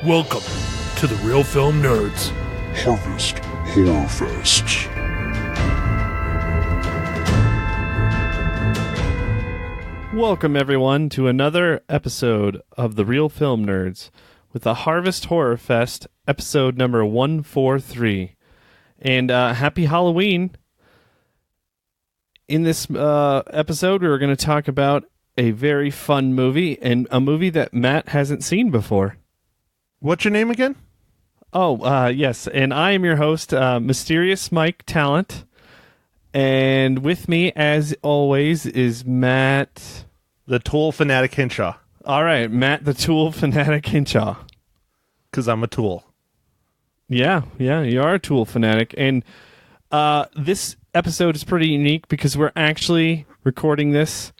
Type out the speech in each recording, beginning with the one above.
Welcome to the Real Film Nerds Harvest Horror Fest. Welcome, everyone, to another episode of the Real Film Nerds with the Harvest Horror Fest, episode number 143. And happy Halloween. In this episode, we're going to talk about a very fun movie, and a movie that Matt hasn't seen before. What's your name again? Oh, yes, and I am your host, Mysterious Mike Talent. And with me, as always, is Matt... The Tool Fanatic Hinshaw. All right, Matt the Tool Fanatic Hinshaw. Because I'm a tool. Yeah, you are a Tool Fanatic. And this episode is pretty unique because we're actually recording this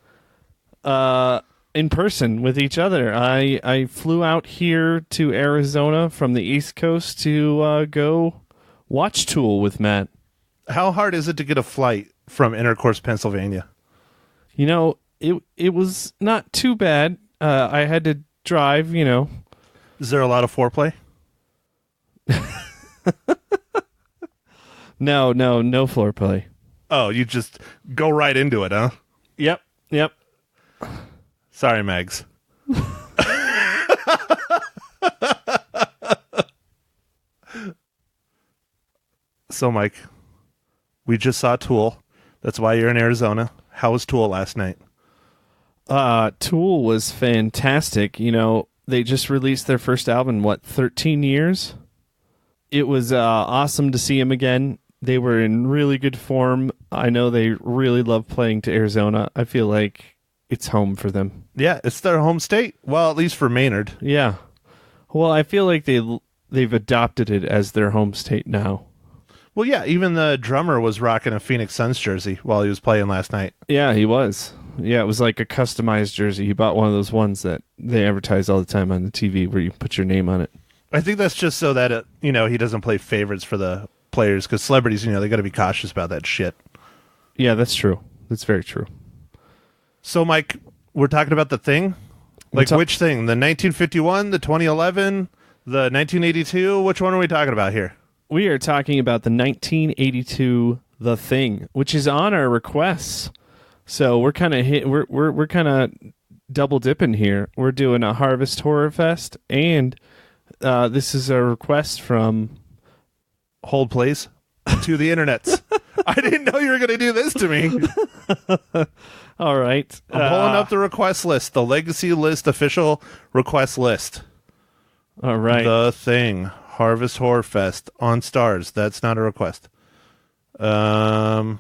in person with each other. I flew out here to Arizona from the East Coast to go watch Tool with Matt. How hard is it to get a flight from Intercourse, Pennsylvania? You know, it was not too bad. I had to drive, you know. Is there a lot of foreplay? No foreplay. Oh, you just go right into it, huh? Yep. Sorry, Megs. So, Mike, we just saw Tool. That's why you're in Arizona. How was Tool last night? Tool was fantastic. You know, they just released their first album in, 13 years? It was awesome to see them again. They were in really good form. I know they really love playing to Arizona. I feel like it's home for them. Yeah, it's their home state. Well, at least for Maynard. Yeah. Well, I feel like they've adopted it as their home state now. Well, yeah, even the drummer was rocking a Phoenix Suns jersey while he was playing last night. Yeah, he was. Yeah, it was like a customized jersey. He bought one of those ones that they advertise all the time on the TV where you put your name on it. I think that's just so that, he doesn't play favorites for the players, because celebrities, they got to be cautious about that shit. Yeah, that's true. That's very true. So, Mike, we're talking about The Thing? Like, which thing? The 1951, the 2011, the 1982? Which one are we talking about here? We are talking about the 1982 The Thing, which is on our requests. So we're kind of we're kind of double dipping here. We're doing a Harvest Horror Fest, and this is a request from Hold Please to the internets. I didn't know you were going to do this to me. All right, I'm pulling up the request list, the Legacy List official request list. All right, The Thing. Harvest Horror Fest on Stars. That's not a request. Oh,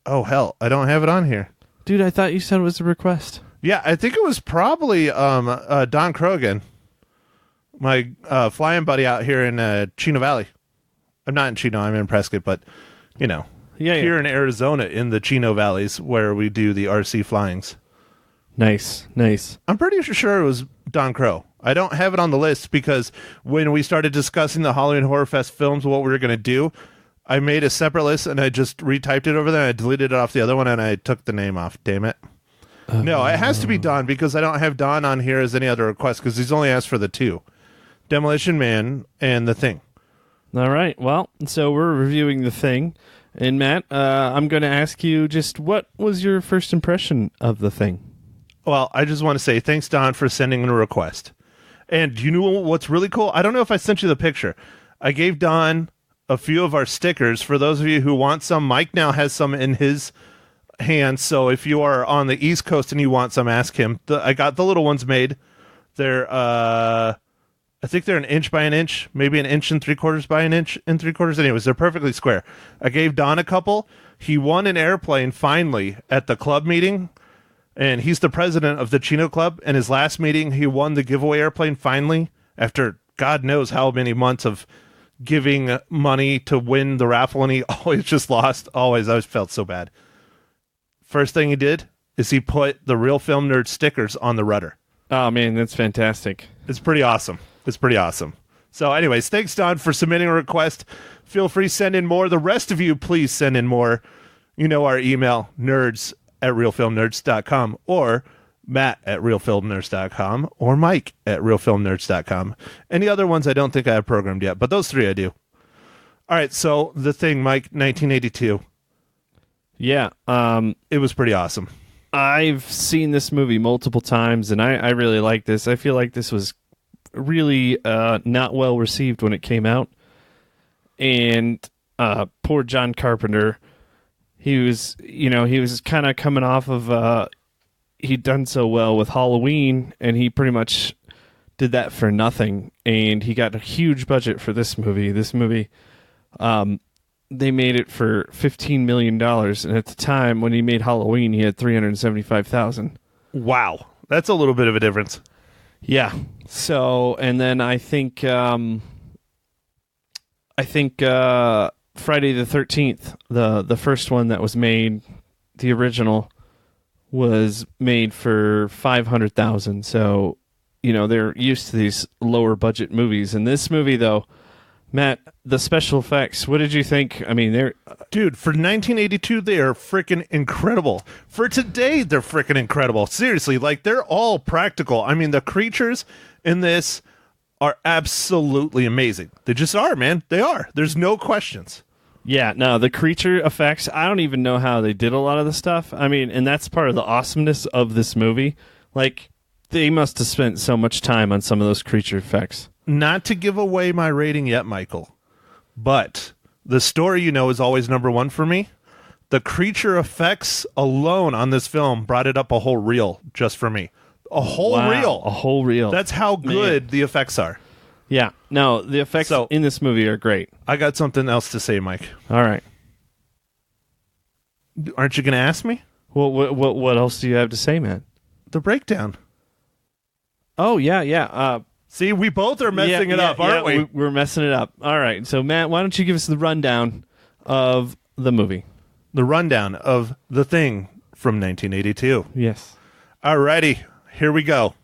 hell. I don't have it on here. Dude, I thought you said it was a request. Yeah, I think it was probably Don Krogan, my flying buddy out here in Chino Valley. I'm not in Chino. I'm in Prescott, but, here in Arizona in the Chino Valleys where we do the RC flyings. Nice. I'm pretty sure it was Don Crow. I don't have it on the list because when we started discussing the Halloween Horror Fest films, what we were going to do, I made a separate list and I just retyped it over there. And I deleted it off the other one and I took the name off. Damn it. No, it has to be Don because I don't have Don on here as any other request because he's only asked for the two. Demolition Man and The Thing. All right. Well, so we're reviewing The Thing. And Matt, I'm going to ask you just what was your first impression of The Thing? Well, I just want to say thanks, Don, for sending in a request. And you know what's really cool? I don't know if I sent you the picture. I gave Don a few of our stickers. For those of you who want some, Mike now has some in his hands. So if you are on the East Coast and you want some, ask him. I got the little ones made. They're, I think they're 1 inch by 1 inch, maybe 1 3/4 inches by 1 3/4. Anyways, they're perfectly square. I gave Don a couple. He won an airplane finally at the club meeting. And he's the president of the Chino Club. In his last meeting, he won the giveaway airplane finally after God knows how many months of giving money to win the raffle, and he always just lost. Always. I always felt so bad. First thing he did is he put the Real Film Nerd stickers on the rudder. Oh, man, that's fantastic. It's pretty awesome. So anyways, thanks, Don, for submitting a request. Feel free to send in more. The rest of you, please send in more. You know our email, nerds@realfilmnerds.com, or Matt at realfilmnerds.com, or Mike at realfilmnerds.com. Any other ones I don't think I have programmed yet, but those three I do. All right, so The Thing, Mike, 1982. Yeah. It was pretty awesome. I've seen this movie multiple times, and I really like this. I feel like this was really not well received when it came out. And poor John Carpenter, he was kind of coming off of he'd done so well with Halloween, and he pretty much did that for nothing. And he got a huge budget for this movie. This movie, they made it for $15 million, and at the time when he made Halloween, he had $375,000. Wow, that's a little bit of a difference. Yeah. So, and then I think Friday the 13th, the first one that was made, the original, was made for $500,000. So, they're used to these lower budget movies. And this movie, though, Matt, the special effects, what did you think? I mean, Dude, for 1982, they are freaking incredible. For today, they're freaking incredible. Seriously, they're all practical. I mean, the creatures in this are absolutely amazing. They just are, man. They are. There's no questions. Yeah, no, the creature effects, I don't even know how they did a lot of the stuff. I mean, and that's part of the awesomeness of this movie. They must have spent so much time on some of those creature effects. Not to give away my rating yet, Michael, but the story, is always number one for me. The creature effects alone on this film brought it up a whole reel just for me. A whole reel. A whole reel. That's how good the effects are. Yeah. No, the effects in this movie are great. I got something else to say, Mike. All right. Aren't you going to ask me? Well, what else do you have to say, man? The breakdown. Oh, yeah. See, we both are messing it up, aren't we? We're messing it up. All right. So, Matt, why don't you give us the rundown of the movie? The rundown of The Thing from 1982. Yes. All righty. Here we go.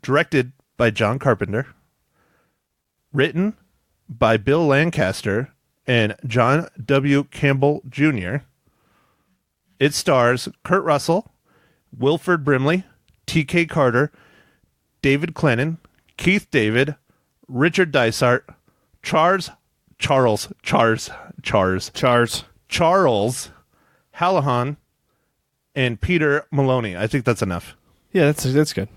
Directed by John Carpenter. Written by Bill Lancaster and John W. Campbell Jr. It stars Kurt Russell, Wilford Brimley, T.K. Carter, David Clennon, Keith David, Richard Dysart, Charles Hallahan, and Peter Maloney. I think that's enough. Yeah, that's good.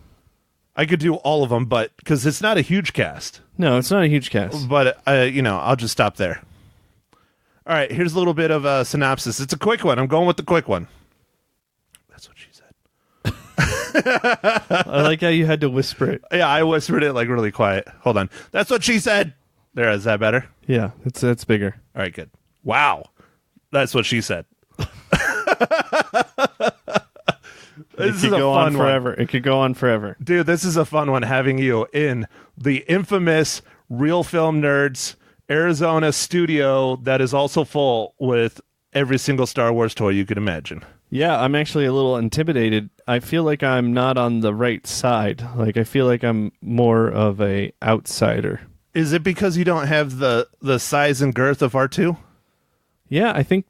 I could do all of them, but because it's not a huge cast. No, it's not a huge cast. But, I'll just stop there. All right, here's a little bit of a synopsis. It's a quick one. I'm going with the quick one. That's what she said. I like how you had to whisper it. Yeah, I whispered it really quiet. Hold on. That's what she said. There, is that better? Yeah, that's bigger. All right, good. Wow. That's what she said. This is a fun forever. It could go on forever. Dude, this is a fun one having you in the infamous Real Film Nerds Arizona studio that is also full with every single Star Wars toy you could imagine. Yeah, I'm actually a little intimidated. I feel like I'm not on the right side. I feel like I'm more of a outsider. Is it because you don't have the size and girth of R2? Yeah, I think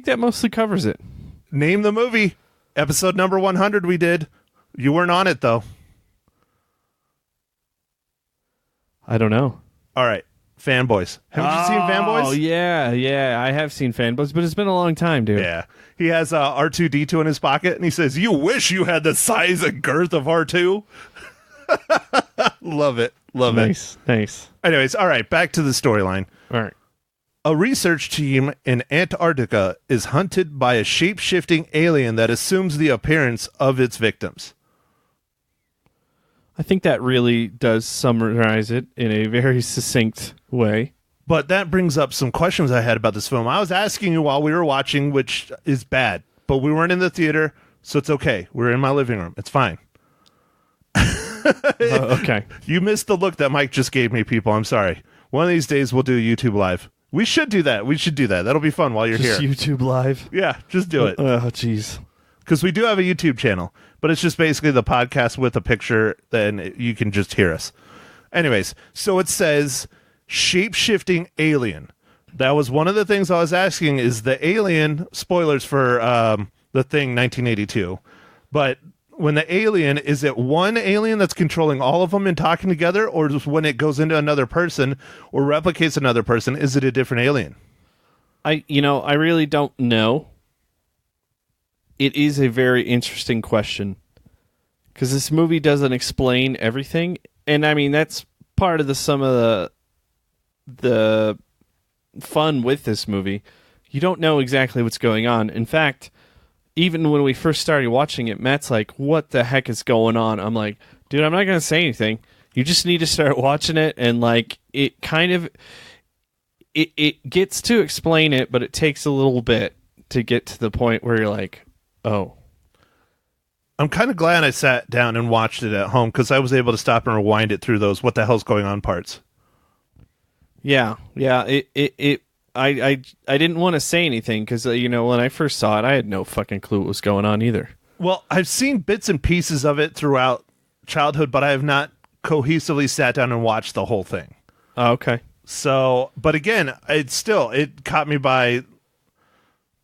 that mostly covers it. Name the movie. Episode number 100 we did. You weren't on it, though. I don't know. All right. Fanboys. Haven't you seen Fanboys? Oh, yeah. I have seen Fanboys, but it's been a long time, dude. Yeah. He has R2-D2 in his pocket, and he says, "You wish you had the size and girth of R2." Love it. Love it. Nice. Anyways, all right. Back to the storyline. All right. A research team in Antarctica is hunted by a shape-shifting alien that assumes the appearance of its victims. I think that really does summarize it in a very succinct way. But that brings up some questions I had about this film. I was asking you while we were watching, which is bad, but we weren't in the theater, so it's okay. We're in my living room. It's fine. Okay. You missed the look that Mike just gave me, people. I'm sorry. One of these days we'll do YouTube Live. We should do that. That'll be fun while you're Just here. YouTube Live? Yeah, just do it. Oh, jeez. Because we do have a YouTube channel, but it's just basically the podcast with a picture, then you can just hear us. Anyways, so it says shape-shifting alien. That was one of the things I was asking, is the alien, spoilers for The Thing 1982, But when the alien, is it one alien that's controlling all of them and talking together, or just when it goes into another person or replicates another person, is it a different alien? I really don't know. It is a very interesting question because this movie doesn't explain everything, and I mean that's part of some of the fun with this movie. You don't know exactly what's going on. In fact, even when we first started watching it, Matt's like, "What the heck is going on?" I'm like, "Dude, I'm not going to say anything. You just need to start watching it," and like it kind of. It gets to explain it, but it takes a little bit to get to the point where you're like, oh. I'm kind of glad I sat down and watched it at home because I was able to stop and rewind it through those what the hell's going on parts. Yeah. I didn't want to say anything because, when I first saw it, I had no fucking clue what was going on either. Well, I've seen bits and pieces of it throughout childhood, but I have not cohesively sat down and watched the whole thing. Oh, okay. So, but again, it caught me by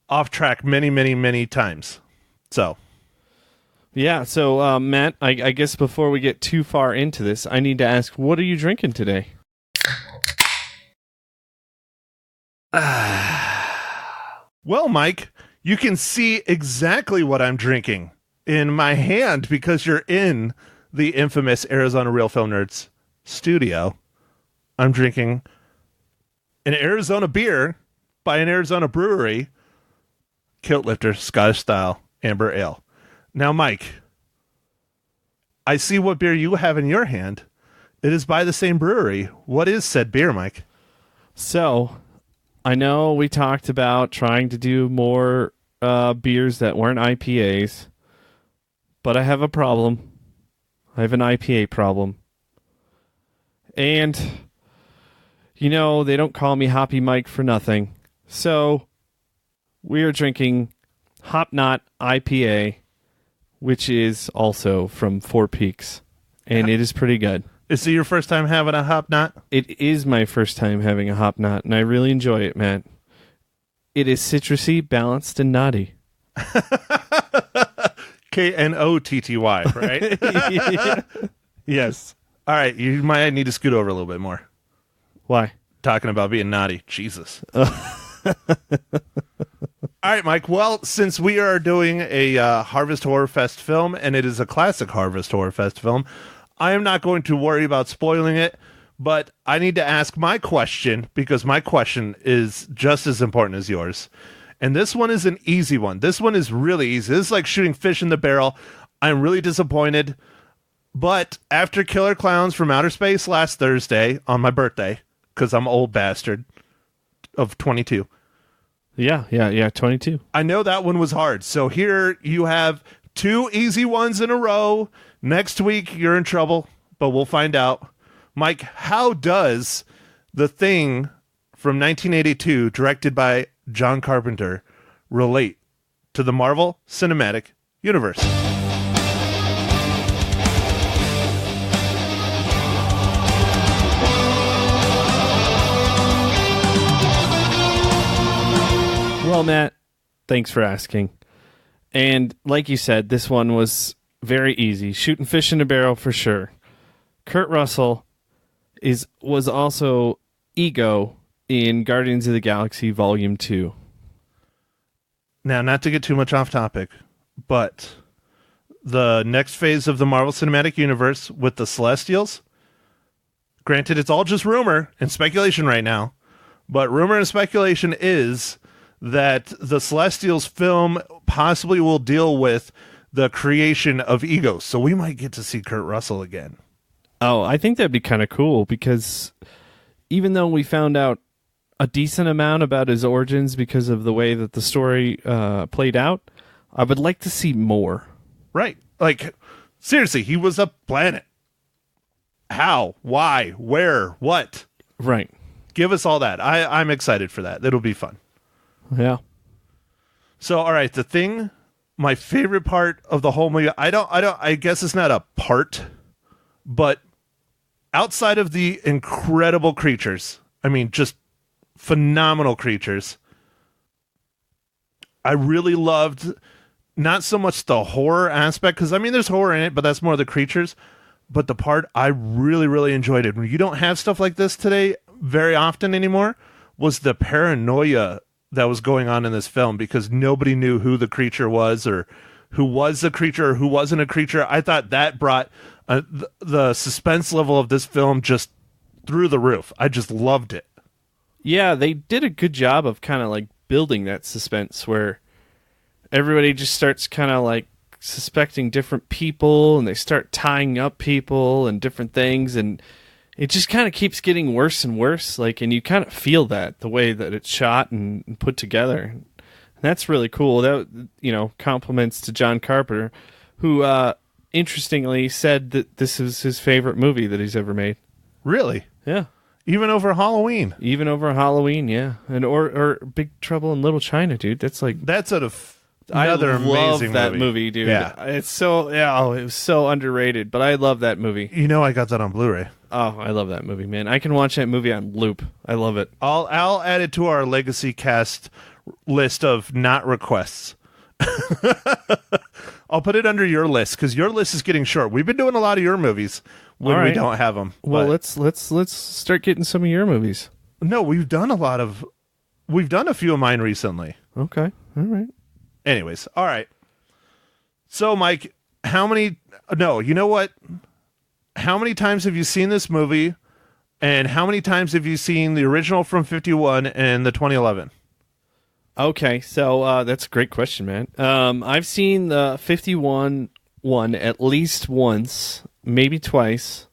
off track many, many, many times. So, yeah. So, Matt, I guess before we get too far into this, I need to ask, what are you drinking today? Well, Mike, you can see exactly what I'm drinking in my hand because you're in the infamous Arizona Real Film Nerds studio. I'm drinking an Arizona beer by an Arizona brewery, Kilt Lifter Scottish Style Amber Ale. Now, Mike, I see what beer you have in your hand. It is by the same brewery. What is said beer, Mike? So, I know we talked about trying to do more beers that weren't IPAs, but I have a problem. I have an IPA problem. And they don't call me Hoppy Mike for nothing. So, we are drinking Hop Knot IPA, which is also from Four Peaks. And it is pretty good. Is it your first time having a Hop Knot? It is my first time having a Hop Knot, and I really enjoy it, Matt. It is citrusy, balanced, and knotty. Knotty, right? Yeah. Yes. All right, you might need to scoot over a little bit more. Why? Talking about being naughty. Jesus. All right, Mike. Well, since we are doing a Harvest Horror Fest film, and it is a classic Harvest Horror Fest film, I am not going to worry about spoiling it, but I need to ask my question because my question is just as important as yours. And this one is an easy one. This one is really easy. This is like shooting fish in the barrel. I'm really disappointed. But after Killer Clowns from Outer Space last Thursday on my birthday, because I'm old bastard of 22. Yeah, 22. I know that one was hard. So here you have two easy ones in a row. Next week, you're in trouble, but we'll find out. Mike, how does The Thing from 1982, directed by John Carpenter, relate to the Marvel Cinematic Universe? Well, Matt, thanks for asking. And like you said, this one was very easy. Shooting fish in a barrel for sure. Kurt Russell was also Ego in Guardians of the Galaxy Volume 2. Now, not to get too much off topic, but the next phase of the Marvel Cinematic Universe with the Celestials, granted, it's all just rumor and speculation right now, but rumor and speculation is that the Celestials film possibly will deal with the creation of Ego. So we might get to see Kurt Russell again. Oh, I think that'd be kind of cool because even though we found out a decent amount about his origins because of the way that the story played out, I would like to see more. Right. Like, seriously, he was a planet. How? Why? Where? What? Right. Give us all that. I'm excited for that. It'll be fun. Yeah. So, all right, The Thing, my favorite part of the whole movie, I guess it's not a part, but outside of the incredible creatures, I mean, just phenomenal creatures, I really loved not so much the horror aspect, because I mean there's horror in it, but that's more the creatures. But the part I really, really enjoyed it, when you don't have stuff like this today very often anymore, was the paranoia that was going on in this film, because nobody knew who the creature was, or who was the creature, or who wasn't a creature. I thought that brought the suspense level of this film just through the roof. I just loved it. Yeah, they did a good job of kind of like building that suspense where everybody just starts kind of like suspecting different people, and they start tying up people and different things, and it just kind of keeps getting worse and worse. Like, and you kind of feel that the way that it's shot and put together. And that's really cool. That, compliments to John Carpenter, who interestingly said that this is his favorite movie that he's ever made. Really? Yeah. Even over Halloween. Even over Halloween, yeah. And or Big Trouble in Little China, dude. That's another amazing love that movie, dude. Yeah. It was so underrated, but I love that movie. I got that on Blu-ray. Oh, I love that movie, man. I can watch that movie on loop. I love it. I'll add it to our Legacy Cast list of not requests. I'll put it under your list, because your list is getting short. We've been doing a lot of your movies when we don't have them. Well, let's start getting some of your movies. No, we've done a few of mine recently. Okay, all right. Anyways, all right. So, Mike, how many times have you seen this movie, and how many times have you seen the original from 51 and the 2011? Okay, so that's a great question, man. I've seen the 51 one at least once, maybe twice,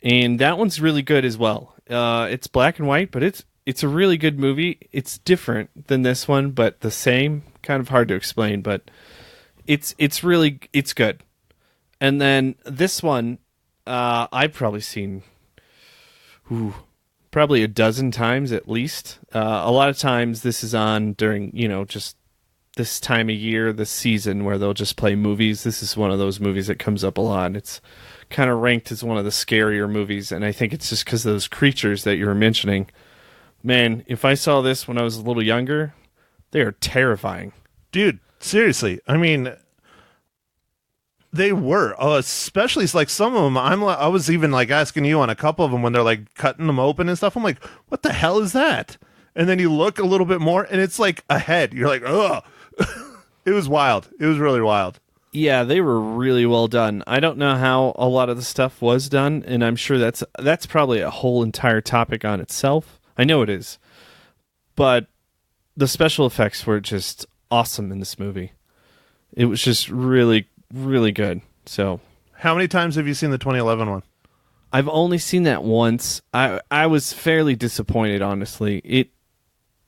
and that one's really good as well. It's black and white, but it's a really good movie. It's different than this one, but the same. Kind of hard to explain, but it's good. And then this one, I've probably seen probably a dozen times at least. A lot of times this is on during, just this time of year, this season, where they'll just play movies. This is one of those movies that comes up a lot. It's kind of ranked as one of the scarier movies, and I think it's just because of those creatures that you were mentioning. Man, if I saw this when I was a little younger, they are terrifying. Dude, seriously. I mean, they were, especially like some of them. I was even like asking you on a couple of them when they're like cutting them open and stuff. I'm like, what the hell is that? And then you look a little bit more, and it's like a head. You're like, ugh. It was wild. It was really wild. Yeah, they were really well done. I don't know how a lot of the stuff was done, and I'm sure that's probably a whole entire topic on itself. I know it is. But the special effects were just awesome in this movie. It was just really, really good. So, how many times have you seen the 2011 one? I've only seen that once. I was fairly disappointed, honestly.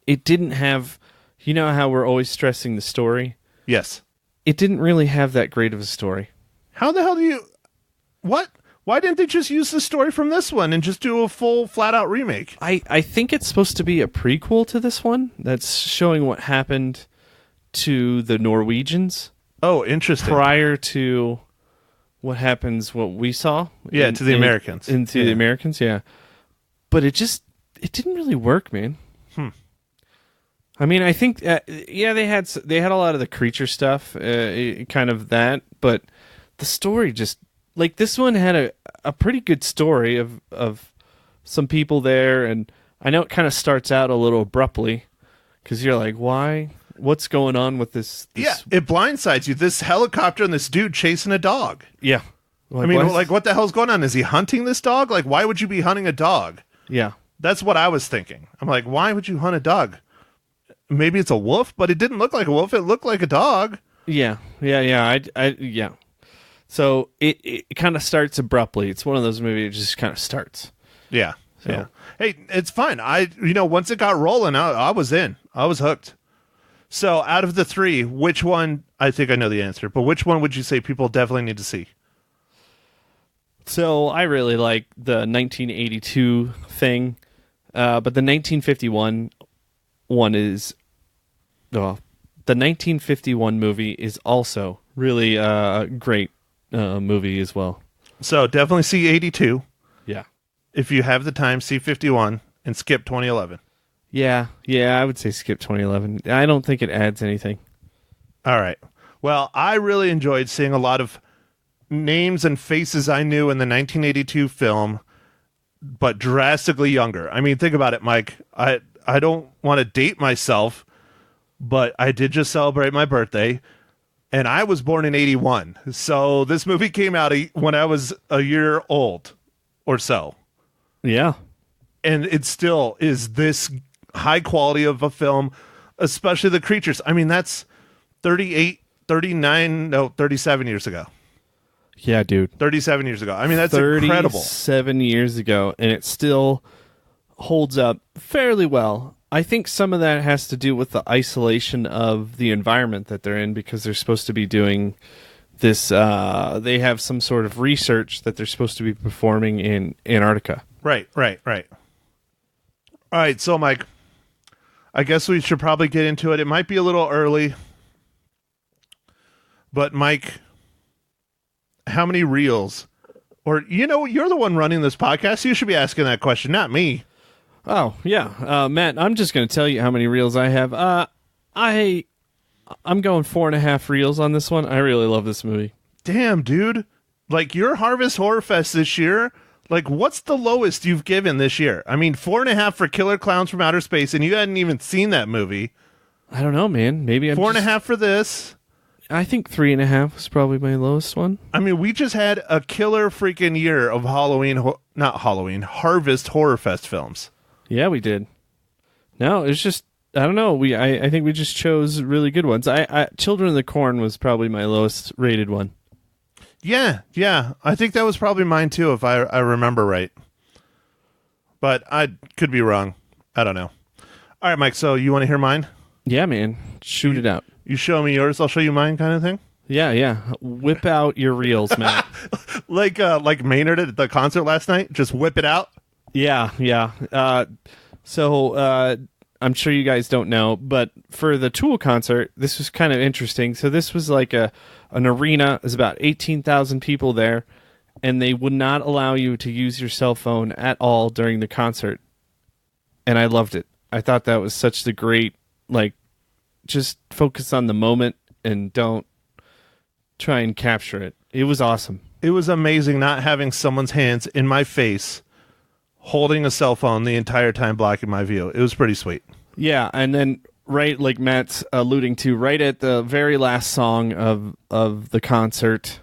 It didn't have, how we're always stressing the story? Yes. It didn't really have that great of a story. How the hell do you... What? Why didn't they just use the story from this one and just do a full, flat-out remake? I think it's supposed to be a prequel to this one that's showing what happened to the Norwegians. Oh, interesting. Prior to what we saw. Yeah, to the Americans. The Americans, yeah. But it didn't really work, man. I mean, I think, they had a lot of the creature stuff, kind of that, but the story just, like, this one had a pretty good story of some people there, and I know it kind of starts out a little abruptly, because you're like, why? What's going on with this? Yeah, it blindsides you. This helicopter and this dude chasing a dog. Yeah. Like, I mean, what the hell's going on? Is he hunting this dog? Like, why would you be hunting a dog? Yeah. That's what I was thinking. I'm like, why would you hunt a dog? Maybe it's a wolf, but it didn't look like a wolf. It looked like a dog. Yeah. Yeah. So it kind of starts abruptly. It's one of those movies that just kind of starts. Yeah. So. Yeah. Hey, it's fine. Once it got rolling, I was in. I was hooked. So out of the three, which one, I think I know the answer, but which one would you say people definitely need to see? So I really like the 1982 thing, but the 1951 one is... the 1951 movie is also really a great movie as well. So definitely see 82. Yeah. If you have the time, see 51 and skip 2011. Yeah, I would say skip 2011. I don't think it adds anything. All right. Well, I really enjoyed seeing a lot of names and faces I knew in the 1982 film, but drastically younger. I mean, think about it, Mike. I don't want to date myself, but I did just celebrate my birthday, and I was born in 81. So this movie came out when I was a year old or so. Yeah. And it still is this high quality of a film, especially the creatures. I mean, that's 37 years ago. Yeah, dude. 37 years ago. I mean, that's incredible. 37 years ago, and it still holds up fairly well. I think some of that has to do with the isolation of the environment that they're in, because they're supposed to be doing this. They have some sort of research that they're supposed to be performing in Antarctica. Right. All right, so Mike, I guess we should probably get into it. It might be a little early, but Mike, how many reels? Or, you're the one running this podcast. You should be asking that question, not me. Oh, yeah. Matt, I'm just going to tell you how many reels I have. I'm going 4.5 reels on this one. I really love this movie. Damn, dude. Like, your Harvest Horror Fest this year, like, what's the lowest you've given this year? I mean, 4.5 for Killer Clowns from Outer Space, and you hadn't even seen that movie. I don't know, man. Maybe I'm 4.5 for this. I think 3.5 was probably my lowest one. I mean, we just had a killer freaking year of Harvest Horror Fest films. Yeah, we did. No, it's just, I don't know. I think we just chose really good ones. Children of the Corn was probably my lowest rated one. Yeah. I think that was probably mine too, if I remember right. But I could be wrong. I don't know. All right, Mike, so you want to hear mine? Yeah, man. Shoot it out. You show me yours, I'll show you mine, kind of thing? Yeah. Whip out your reels, Matt. like Maynard at the concert last night? Just whip it out? Yeah. So I'm sure you guys don't know, but for the Tool concert, this was kind of interesting. So this was like an arena. There's about 18,000 people there, and they would not allow you to use your cell phone at all during the concert. And I loved it. I thought that was such the great, just focus on the moment and don't try and capture it. It was awesome. It was amazing not having someone's hands in my face holding a cell phone the entire time blocking my view. It was pretty sweet. Yeah, and then right, like Matt's alluding to, right at the very last song of the concert,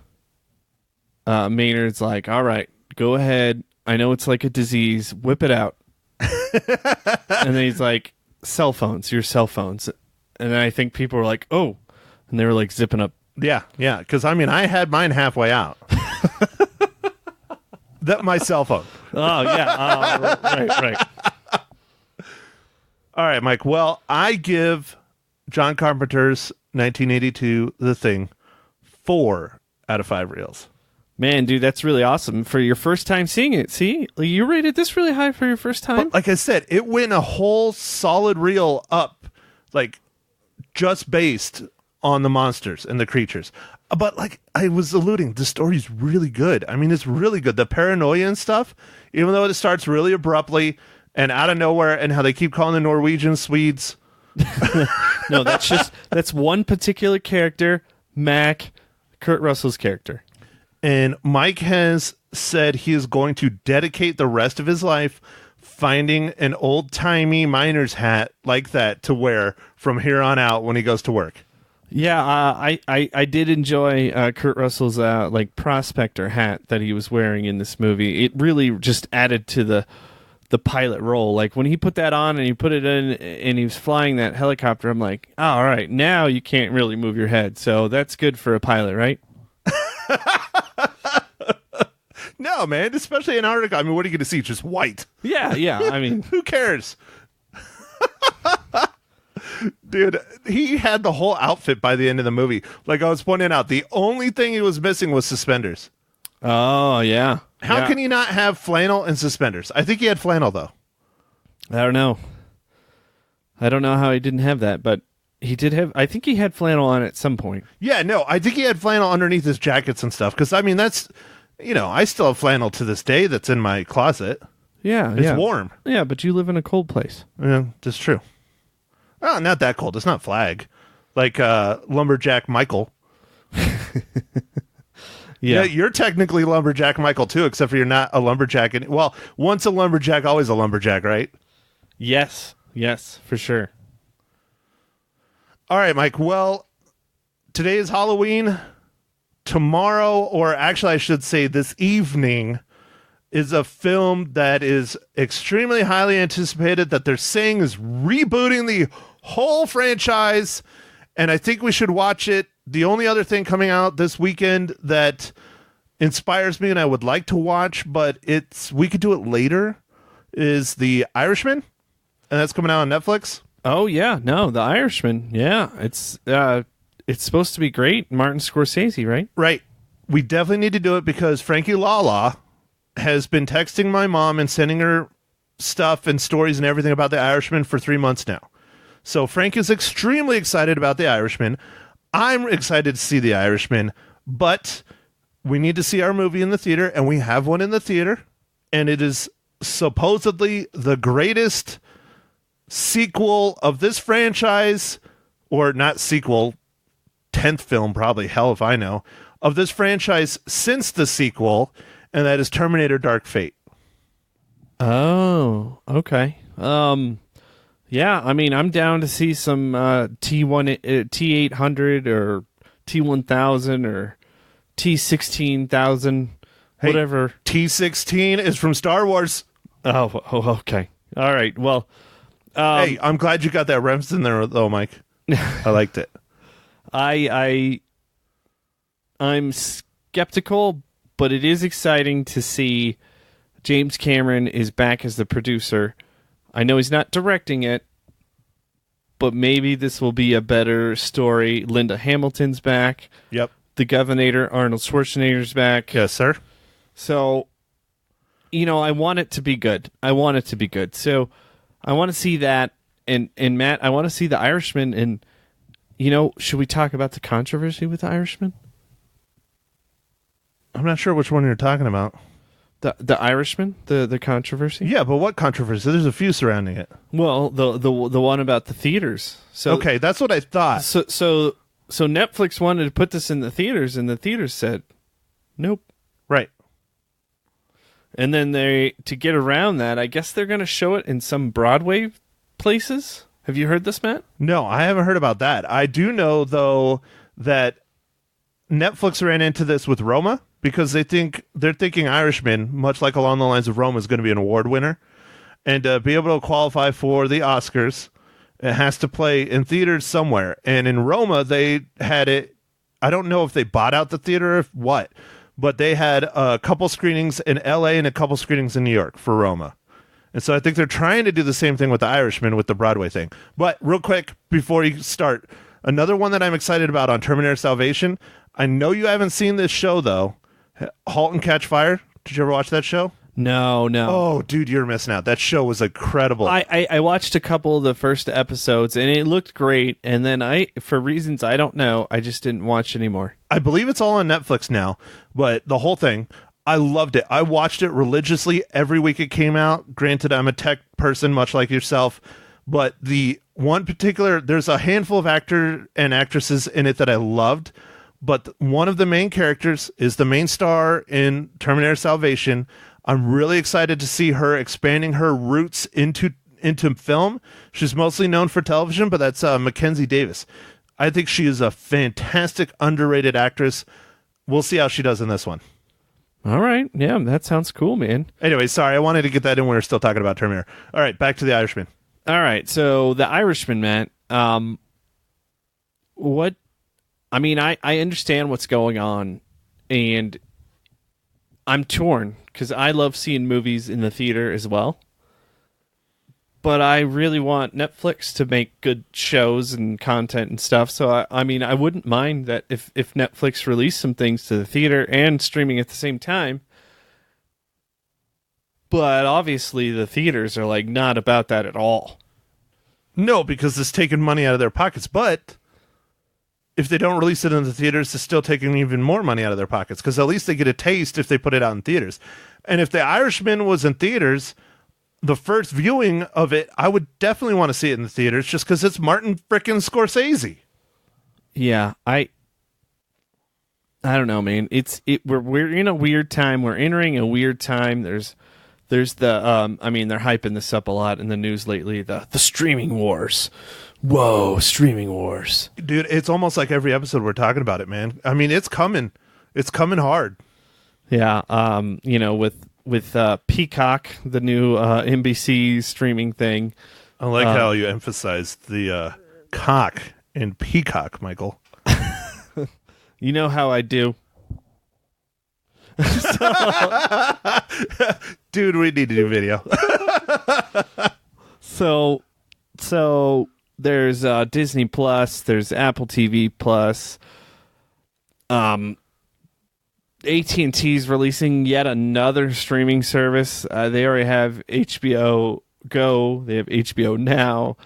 Maynard's like, all right, go ahead. I know it's like a disease. Whip it out. And then he's like, cell phones, your cell phones. And then I think people were like, oh. And they were like zipping up. Yeah. Because, I mean, I had mine halfway out. My cell phone. Oh, yeah. Right. All right, Mike. Well, I give John Carpenter's 1982 The Thing 4 out of 5 reels. Man, dude, that's really awesome for your first time seeing it. See, you rated this really high for your first time. But like I said, it went a whole solid reel up, just based on the monsters and the creatures. But like I was alluding, the story's really good. I mean, it's really good. The paranoia and stuff, even though it starts really abruptly and out of nowhere, and how they keep calling the Norwegians Swedes. No, that's one particular character, Mac, Kurt Russell's character. And Mike has said he is going to dedicate the rest of his life finding an old-timey miner's hat like that to wear from here on out when he goes to work. Yeah, I did enjoy Kurt Russell's prospector hat that he was wearing in this movie. It really just added to the pilot role. Like when he put that on and he put it in and he was flying that helicopter, I'm like, oh, all right, now you can't really move your head. So that's good for a pilot, right? No, man, especially in Antarctica. I mean, what are you going to see? Just white. Yeah. I mean, who cares? Dude, he had the whole outfit by the end of the movie. Like I was pointing out, the only thing he was missing was suspenders. Oh, yeah. How can he not have flannel and suspenders? I think he had flannel, though. I don't know how he didn't have that, but he did have... I think he had flannel on at some point. Yeah, no, I think he had flannel underneath his jackets and stuff, because, I mean, that's... I still have flannel to this day that's in my closet. Yeah, It's warm. Yeah, but you live in a cold place. Yeah, that's true. Oh, not that cold. It's not Flag. Like Lumberjack Michael. Yeah, you're technically Lumberjack Michael too, except for you're not a lumberjack. Well, once a lumberjack, always a lumberjack, right? Yes, for sure. All right, Mike. Well, today is Halloween. Tomorrow, or actually I should say this evening, is a film that is extremely highly anticipated that they're saying is rebooting the whole franchise, and I think we should watch it. The only other thing coming out this weekend that inspires me and I would like to watch, but we could do it later, is The Irishman, and that's coming out on Netflix. Oh yeah, no, The Irishman. Yeah, it's supposed to be great. Martin Scorsese, right? Right. We definitely need to do it because Frankie Lala has been texting my mom and sending her stuff and stories and everything about The Irishman for 3 months now. So Frank is extremely excited about The Irishman. I'm excited to see The Irishman, but we need to see our movie in the theater, and we have one in the theater, and it is supposedly the greatest sequel of this franchise, or not sequel, 10th film probably, hell if I know, of this franchise since the sequel, and that is Terminator Dark Fate. Oh, okay. Yeah, I mean, I'm down to see some T800 or T1000 or T16000, whatever. T16 is from Star Wars. Oh, okay. All right. Well, hey, I'm glad you got that reference in there, though, Mike. I liked it. I'm skeptical, but it is exciting to see James Cameron is back as the producer. I know he's not directing it, but maybe this will be a better story. Linda Hamilton's back. Yep. The Governator, Arnold Schwarzenegger's back. Yes, sir. So, I want it to be good. So, I want to see that. And Matt, I want to see The Irishman. And, should we talk about the controversy with The Irishman? I'm not sure which one you're talking about. The Irishman, the controversy. Yeah, but what controversy? There's a few surrounding it. Well, the one about the theaters. So okay, that's what I thought. So Netflix wanted to put this in the theaters, and the theaters said, nope. Right. And then to get around that, I guess they're going to show it in some Broadway places. Have you heard this, Matt? No, I haven't heard about that. I do know though that Netflix ran into this with Roma. Because they're thinking Irishman, much like along the lines of Roma, is going to be an award winner. And to be able to qualify for the Oscars, it has to play in theaters somewhere. And in Roma, they had it, I don't know if they bought out the theater or what, but they had a couple screenings in LA and a couple screenings in New York for Roma. And so I think they're trying to do the same thing with the Irishman with the Broadway thing. But real quick, before you start, another one that I'm excited about on Terminator Salvation, I know you haven't seen this show, though. Halt and Catch Fire. Did you ever watch that show? No. Oh, dude, you're missing out. That show was incredible. I watched a couple of the first episodes, and it looked great. And then for reasons I don't know, I just didn't watch anymore. I believe it's all on Netflix now, but the whole thing, I loved it. I watched it religiously every week it came out. Granted, I'm a tech person, much like yourself, but the one particular, there's a handful of actor and actresses in it that I loved. But one of the main characters is the main star in Terminator Salvation. I'm really excited to see her expanding her roots into film. She's mostly known for television, but that's Mackenzie Davis. I think she is a fantastic, underrated actress. We'll see how she does in this one. All right. Yeah, that sounds cool, man. Anyway, sorry. I wanted to get that in when we're still talking about Terminator. All right, back to The Irishman. All right. So The Irishman, Matt. What... I mean, I understand what's going on, and I'm torn because I love seeing movies in the theater as well. But I really want Netflix to make good shows and content and stuff. So, I mean, I wouldn't mind that if Netflix released some things to the theater and streaming at the same time. But obviously the theaters are like not about that at all. No, because it's taking money out of their pockets, but... if they don't release it in the theaters, it's still taking even more money out of their pockets because at least they get a taste if they put it out in theaters. And if The Irishman was in theaters, the first viewing of it, I would definitely want to see it in the theaters just because it's Martin frickin' Scorsese. Yeah, I don't know, man. We're in a weird time. We're entering a weird time. There's the I mean, they're hyping this up a lot in the news lately. The streaming wars. Whoa, streaming wars, dude! It's almost like every episode we're talking about it, man. I mean, it's coming. It's coming hard. Yeah. You know, with Peacock, the new NBC streaming thing. I like how you emphasized the cock in Peacock, Michael. You know how I do. Dude, we need to do video. So there's Disney Plus, there's Apple TV Plus. AT&T's releasing yet another streaming service. They already have HBO Go, they have HBO Now,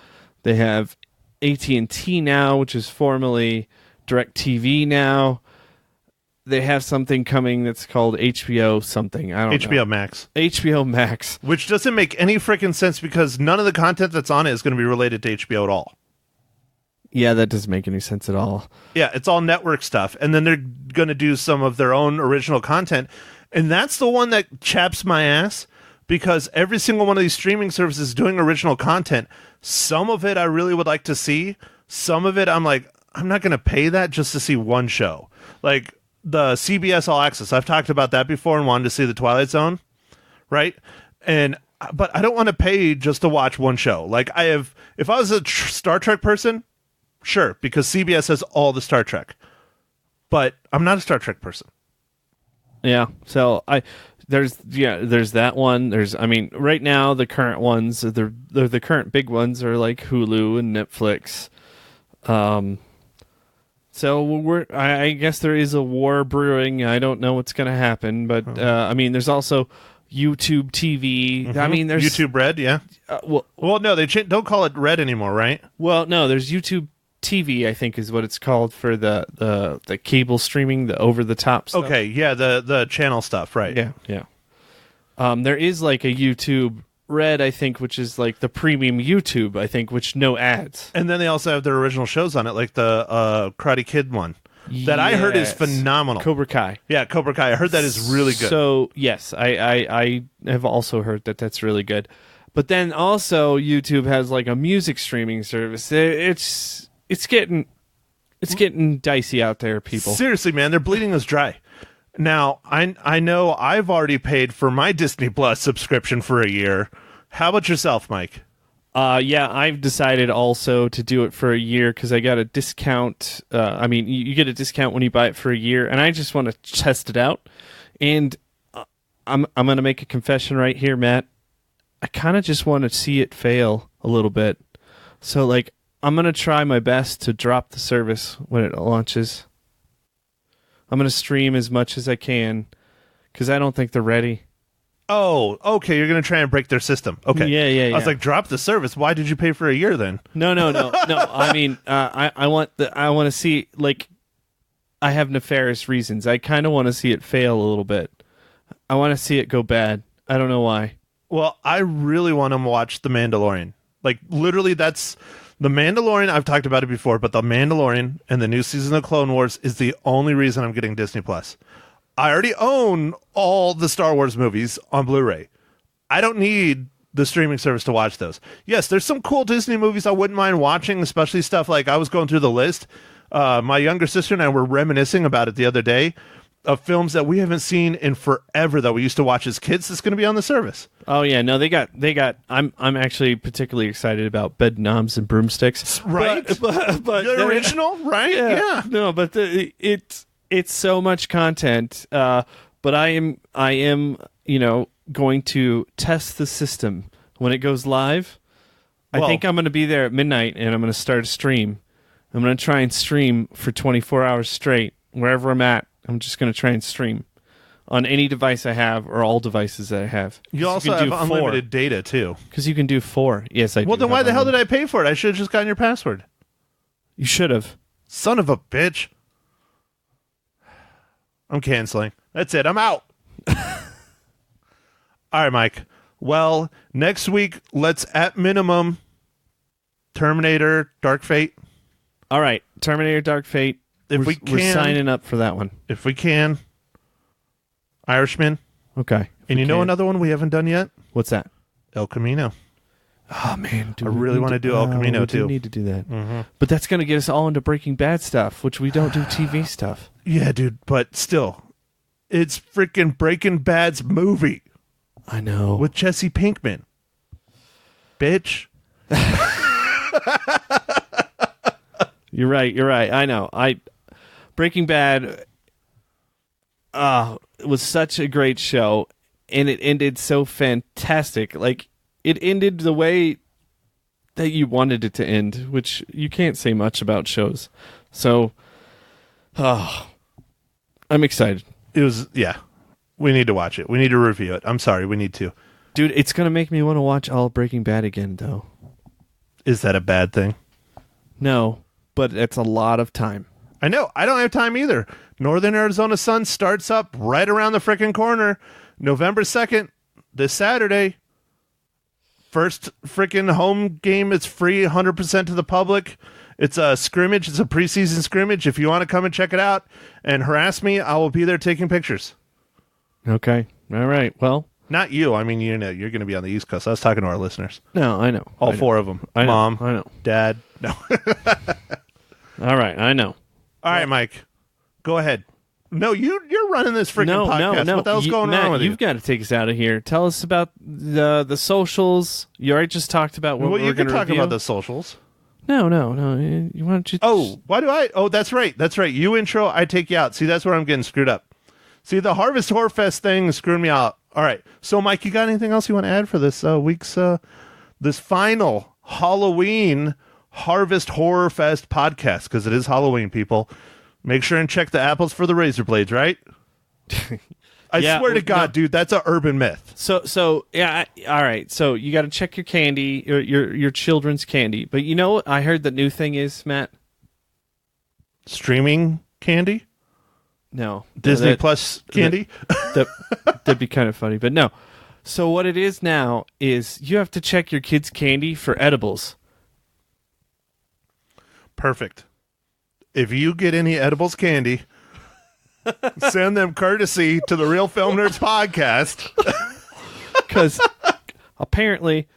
they have AT&T Now, which is formerly DirecTV Now. They have something coming that's called HBO something. I don't know. HBO Max. HBO Max. Which doesn't make any freaking sense because none of the content that's on it is going to be related to HBO at all. Yeah, that doesn't make any sense at all. Yeah, it's all network stuff. And then they're going to do some of their own original content. And that's the one that chaps my ass because every single one of these streaming services is doing original content. Some of it I really would like to see. Some of it I'm like, I'm not going to pay that just to see one show. Like the CBS All Access. I've talked about that before and wanted to see The Twilight Zone, right? But I don't want to pay just to watch one show. Like if I was a Star Trek person, sure, because CBS has all the Star Trek. But I'm not a Star Trek person. Yeah, so there's that one. Right now the current ones, the current big ones are like Hulu and Netflix. So I guess there is a war brewing. I don't know what's going to happen, but there's also YouTube TV. Mm-hmm. I mean, there's YouTube Red, yeah. Well, no, they don't call it Red anymore, right? Well, no, there's YouTube TV, I think is what it's called for the cable streaming, the over the top stuff. Okay, yeah, the channel stuff, right? Yeah. There is like a YouTube Red, I think, which is like the premium YouTube, I think, which no ads. And then they also have their original shows on it, like the Karate Kid one that I heard is phenomenal. Cobra Kai. Yeah, Cobra Kai. I heard that is really good. So yes, I have also heard that that's really good. But then also YouTube has like a music streaming service. It's getting dicey out there, people. Seriously, man, they're bleeding us dry. Now, I know I've already paid for my Disney Plus subscription for a year. How about yourself, Mike? Yeah, I've decided also to do it for a year because I got a discount. You get a discount when you buy it for a year, and I just want to test it out. And I'm going to make a confession right here, Matt. I kind of just want to see it fail a little bit. So, like, I'm going to try my best to drop the service when it launches. I'm going to stream as much as I can because I don't think they're ready. Oh, okay. You're going to try and break their system. Okay. Yeah. I was like, drop the service. Why did you pay for a year then? No. I mean, I want to see, like, I have nefarious reasons. I kind of want to see it fail a little bit. I want to see it go bad. I don't know why. Well, I really want to watch The Mandalorian. Like, literally, that's... The Mandalorian, I've talked about it before, but The Mandalorian and the new season of Clone Wars is the only reason I'm getting Disney Plus. I already own all the Star Wars movies on Blu-ray. I don't need the streaming service to watch those. Yes, there's some cool Disney movies I wouldn't mind watching, especially stuff like I was going through the list. My younger sister and I were reminiscing about it the other day of films that we haven't seen in forever that we used to watch as kids that's going to be on the service. Oh yeah, no, they got. I'm actually particularly excited about Bed Knobs and Broomsticks. Right, but the original, right? Yeah. No, but it's so much content. But I am going to test the system when it goes live. I think I'm going to be there at midnight and I'm going to start a stream. I'm going to try and stream for 24 hours straight wherever I'm at. I'm just going to try and stream on any device I have or all devices that I have. You also have unlimited data, too. Because you can do 4. Yes, I do. Well, then why the hell did I pay for it? I should have just gotten your password. You should have. Son of a bitch. I'm canceling. That's it. I'm out. All right, Mike. Well, next week, let's at minimum Terminator Dark Fate. All right. Terminator Dark Fate. we're signing up for that one. If we can, Irishman. Okay. And you know another one we haven't done yet? What's that? El Camino. Oh, man. I really want to do El Camino, too. We need to do that. But that's going to get us all into Breaking Bad stuff, which we don't do TV stuff. Yeah, dude, but still. It's freaking Breaking Bad's movie. I know. With Jesse Pinkman. Bitch. You're right. I know. Breaking Bad was such a great show, and it ended so fantastic. Like, it ended the way that you wanted it to end, which you can't say much about shows. So, I'm excited. It was, yeah. We need to watch it. We need to review it. I'm sorry, we need to. Dude, it's going to make me want to watch all Breaking Bad again, though. Is that a bad thing? No, but it's a lot of time. I know. I don't have time either. Northern Arizona Sun starts up right around the freaking corner. November 2nd, this Saturday. First freaking home game is free, 100% to the public. It's a scrimmage. It's a preseason scrimmage. If you want to come and check it out and harass me, I will be there taking pictures. Okay. All right. Well. Not you. I mean, you know, you're going to be on the East Coast. I was talking to our listeners. No, I know. All four of them. Mom. I know. Dad. No. All right. I know. All right, Mike. Go ahead. No, you're running this freaking podcast. No. What the hell's going Matt, on with you? You've got to take us out of here. Tell us about the socials. You already just talked about what we're going to review. You can talk about the socials. No. You want to? Oh, why do I? Oh, that's right. You intro. I take you out. See, that's where I'm getting screwed up. See, the Harvest Horror Fest thing is screwing me out. All right. So, Mike, you got anything else you want to add for this week's this final Halloween Harvest Horror Fest podcast? Because it is Halloween, people. Make sure and check the apples for the razor blades, right? I swear to God, dude, that's an urban myth. So yeah. All right. So you got to check your candy, your children's candy. But you know what I heard the new thing is, Matt? Streaming candy? No. Disney Plus candy? That'd be kind of funny, but no. So what it is now is you have to check your kids' candy for edibles. Perfect. If you get any edibles candy, send them courtesy to the Real Film Nerds podcast. Because apparently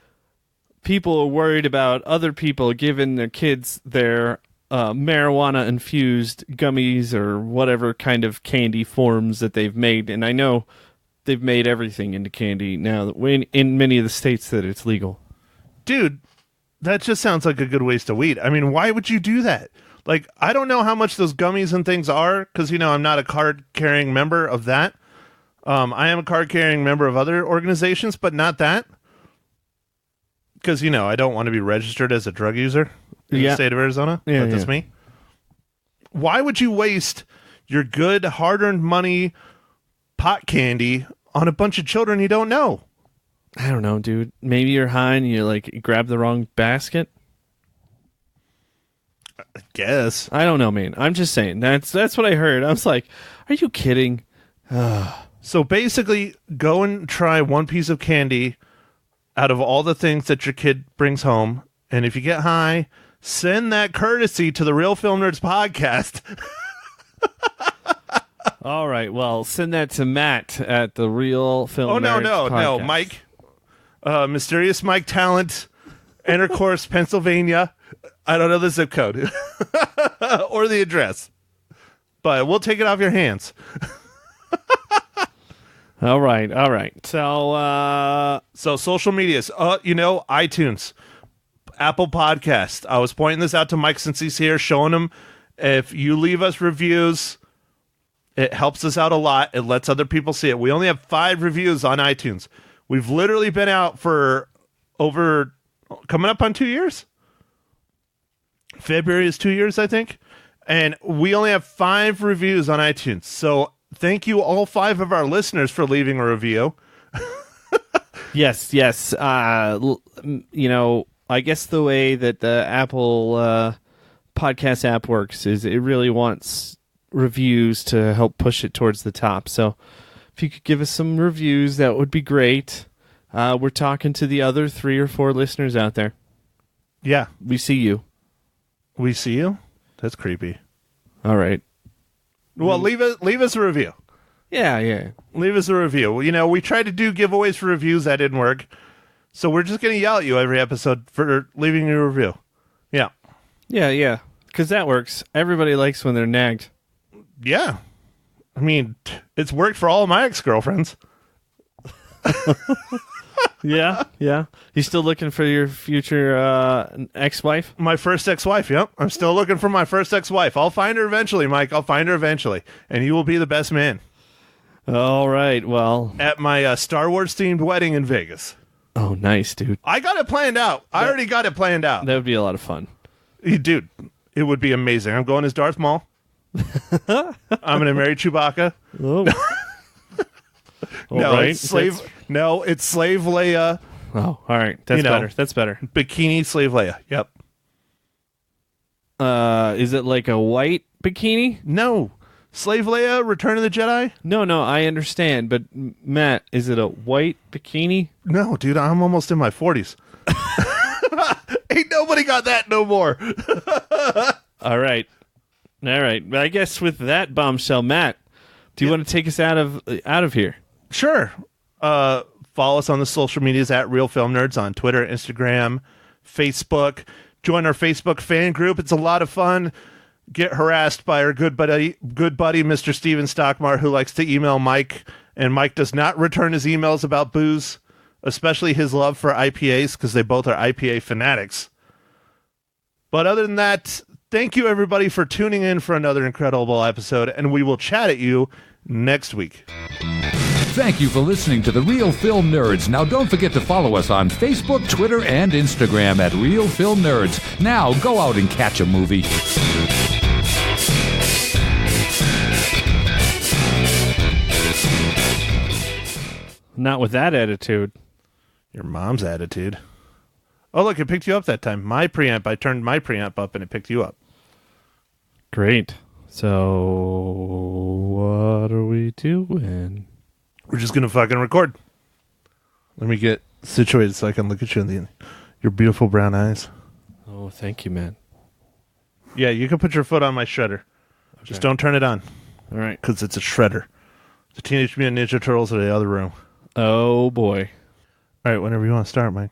people are worried about other people giving their kids their marijuana-infused gummies or whatever kind of candy forms that they've made. And I know they've made everything into candy now in many of the states that it's legal. Dude, that just sounds like a good waste of weed. I mean, why would you do that? Like, I don't know how much those gummies and things are because, you know, I'm not a card-carrying member of that. I am a card-carrying member of other organizations, but not that. Because, you know, I don't want to be registered as a drug user in the state of Arizona. Yeah, that's me. Why would you waste your good, hard-earned money pot candy on a bunch of children you don't know? I don't know, dude. Maybe you're high and you grab the wrong basket. I guess. I don't know, man. I'm just saying. That's what I heard. I was like, are you kidding? So basically, go and try one piece of candy out of all the things that your kid brings home. And if you get high, send that courtesy to the Real Film Nerds podcast. All right. Well, send that to Matt at the Real Film Nerds podcast. No. Mike. Mysterious Mike Talent. Intercourse, Pennsylvania. I don't know the zip code or the address, but we'll take it off your hands. All right. So social medias, iTunes, Apple Podcast. I was pointing this out to Mike since he's here, showing him if you leave us reviews, it helps us out a lot. It lets other people see it. We only have 5 reviews on iTunes. We've literally been out for coming up on 2 years. February is 2 years, I think. And we only have 5 reviews on iTunes. So thank you, all 5 of our listeners, for leaving a review. Yes. I guess the way that the Apple podcast app works is it really wants reviews to help push it towards the top. So if you could give us some reviews, that would be great. We're talking to the other 3 or 4 listeners out there. Yeah. We see you. We see you? That's creepy. All right. Well, leave us a review. Yeah. Leave us a review. We tried to do giveaways for reviews. That didn't work. So we're just going to yell at you every episode for leaving a review. Yeah. Yeah. Because that works. Everybody likes when they're nagged. Yeah. I mean, it's worked for all of my ex-girlfriends. Yeah. You still looking for your future ex-wife? My first ex-wife, yep. I'm still looking for my first ex-wife. I'll find her eventually, Mike. I'll find her eventually. And you will be the best man. All right, well. At my Star Wars-themed wedding in Vegas. Oh, nice, dude. I got it planned out. I already got it planned out. That would be a lot of fun. Dude, it would be amazing. I'm going as Darth Maul. I'm going to marry Chewbacca. Oh. No, right. it's slave. No, it's slave Leia. Oh, all right. That's better. That's better. Bikini slave Leia. Yep. Is it like a white bikini? No. Slave Leia, Return of the Jedi? No, I understand. But, Matt, is it a white bikini? No, dude, I'm almost in my 40s. Ain't nobody got that no more. All right. I guess with that bombshell, Matt, do you want to take us out of here? Sure. Follow us on the social medias at Real Film Nerds on Twitter, Instagram, Facebook. Join our Facebook fan group. It's a lot of fun. Get harassed by our good buddy, Mr. Steven Stockmar, who likes to email Mike, and Mike does not return his emails about booze, especially his love for IPAs, because they both are IPA fanatics. But other than that, thank you, everybody, for tuning in for another incredible episode, and we will chat at you next week. Thank you for listening to The Real Film Nerds. Now, don't forget to follow us on Facebook, Twitter, and Instagram at Real Film Nerds. Now, go out and catch a movie. Not with that attitude. Your mom's attitude. Oh, look, it picked you up that time. My preamp, I turned my preamp up and it picked you up. Great. So, what are we doing? We're just going to fucking record. Let me get situated so I can look at you in your beautiful brown eyes. Oh, thank you, man. Yeah, you can put your foot on my shredder. Okay. Just don't turn it on. All right. Because it's a shredder. The Teenage Mutant Ninja Turtles are in the other room. Oh, boy. All right, whenever you want to start, Mike.